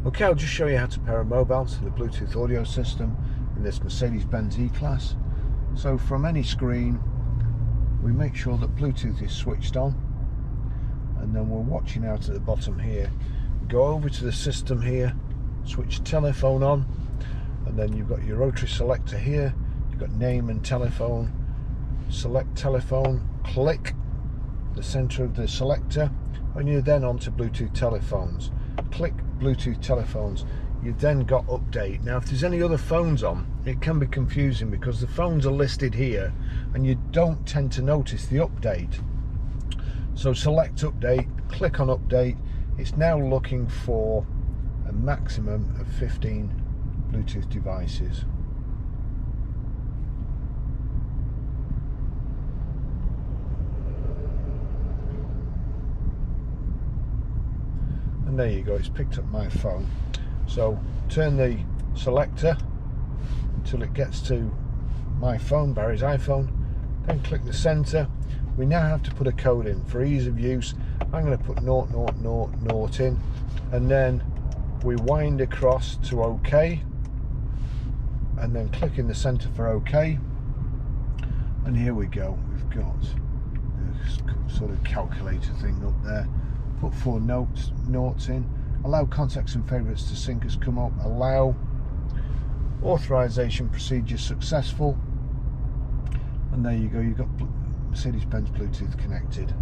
Okay, I'll just show you how to pair a mobile to the Bluetooth audio system in this Mercedes Benz E Class. So from any screen, we make sure that Bluetooth is switched on, and then we're watching out at the bottom here. Go over to the system here, switch telephone on, and then you've got your rotary selector here. You've got name and telephone. Select telephone, click the center of the selector, and you're then onto Bluetooth telephones. Click Bluetooth telephones. You've then got update. Now if there's any other phones on, it can be confusing because the phones are listed here and you don't tend to notice the update. So select update, click on update. It's now looking for a maximum of 15 Bluetooth devices. And there you go, it's picked up my phone. So turn the selector until it gets to my phone, Barry's iPhone, then click the center. We now have to put a code in. For ease of use, I'm going to put 0000 in, and then we wind across to OK, and then click in the center for OK, and here we go. We've got this sort of calculator thing up there. Put 4 notes in, allow contacts and favorites to sync has come up, allow, authorization procedure successful, and there you go, you've got Mercedes Benz Bluetooth connected.